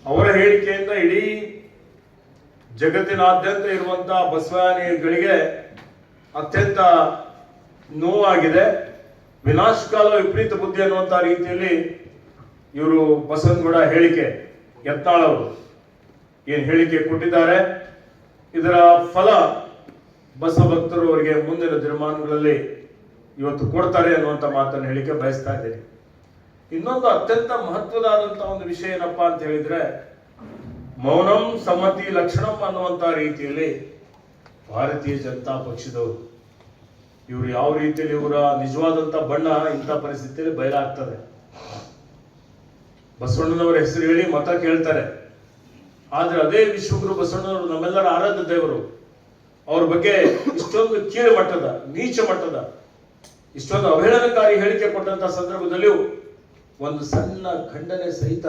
ಅವರ ಹೇಳಿಕೆಯಿಂದ ಇಡೀ ಜಗತ್ತಿನಾದ್ಯಂತ ಇರುವಂತಹ ಬಸವಾನಿಗಳಿಗೆ ಅತ್ಯಂತ ನೋವಾಗಿದೆ. ವಿನಾಶಕಾಲ ವಿಪರೀತ ಬುದ್ಧಿ ಅನ್ನುವಂಥ ರೀತಿಯಲ್ಲಿ ಇವರು ಬಸವನಗೌಡ ಹೇಳಿಕೆ ಯತ್ನಾಳ್ ಅವರು ಏನು ಹೇಳಿಕೆ ಕೊಟ್ಟಿದ್ದಾರೆ. ಇದರ ಫಲ ಬಸವ ಭಕ್ತರು ಅವರಿಗೆ ಮುಂದಿನ ದಿನಮಾನಗಳಲ್ಲಿ ಇವತ್ತು ಕೊಡ್ತಾರೆ ಅನ್ನುವಂಥ ಮಾತನ್ನು ಹೇಳಿಕೆ ಬಯಸ್ತಾ ಇದ್ದೇನೆ. ಇನ್ನೊಂದು ಅತ್ಯಂತ ಮಹತ್ವದಾದಂತಹ ಒಂದು ವಿಷಯ ಏನಪ್ಪಾ ಅಂತ ಹೇಳಿದ್ರೆ, ಮೌನಂ ಸಮ್ಮತಿ ಲಕ್ಷಣಂ ಅನ್ನುವಂಥ ರೀತಿಯಲ್ಲಿ ಭಾರತೀಯ ಜನತಾ ಪಕ್ಷದವರು ಇವರು ಯಾವ ರೀತಿಯಲ್ಲಿ ಇವರ ನಿಜವಾದಂತ ಬಣ್ಣ ಇಂಥ ಪರಿಸ್ಥಿತಿಯಲ್ಲಿ ಬಯಲಾಗ್ತದೆ. ಬಸವಣ್ಣನವರ ಹೆಸರು ಹೇಳಿ ಮತ ಕೇಳ್ತಾರೆ, ಆದ್ರೆ ಅದೇ ವಿಶ್ವಗುರು ಬಸವಣ್ಣನವರು ನಮ್ಮೆಲ್ಲರ ಆರಾಧ್ಯ ದೇವರು, ಅವ್ರ ಬಗ್ಗೆ ಇಷ್ಟೊಂದು ಕೀಳು ಮಟ್ಟದ ನೀಚ ಮಟ್ಟದ ಇಷ್ಟೊಂದು ಅವಹೇಳನಕಾರಿ ಹೇಳಿಕೆ ಕೊಟ್ಟಂತ ಸಂದರ್ಭದಲ್ಲಿಯೂ ಒಂದು ಸಣ್ಣ ಖಂಡನೆ ಸಹಿತ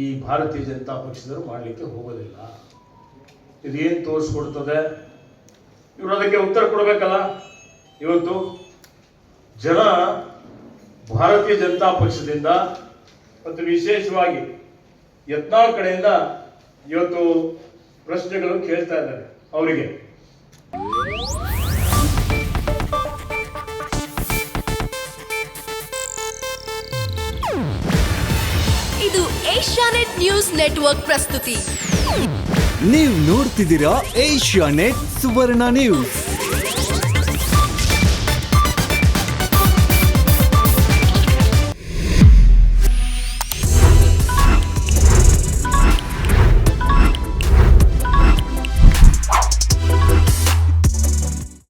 ಈ ಭಾರತೀಯ ಜನತಾ ಪಕ್ಷದವರು ಮಾಡಲಿಕ್ಕೆ ಹೋಗೋದಿಲ್ಲ. ಇದೇನು ತೋರಿಸ್ಕೊಡ್ತದೆ? ಇವರು ಅದಕ್ಕೆ ಉತ್ತರ ಕೊಡಬೇಕಲ್ಲ. ಇವತ್ತು ಜನ ಭಾರತೀಯ ಜನತಾ ಪಕ್ಷದಿಂದ ಮತ್ತು ವಿಶೇಷವಾಗಿ ಯತ್ನಾಳ್ ಕಡೆಯಿಂದ ಇವತ್ತು ಪ್ರಶ್ನೆಗಳು ಕೇಳ್ತಾ ಇದ್ದಾರೆ ಅವರಿಗೆ. ಇದು ಏಷ್ಯಾನೆಟ್ ನ್ಯೂಸ್ ನೆಟ್ವರ್ಕ್ ಪ್ರಸ್ತುತಿ. ನೀವು ನೋಡ್ತಿದ್ದೀರಾ ಏಷ್ಯಾನೆಟ್ ಸುವರ್ಣ ನ್ಯೂಸ್.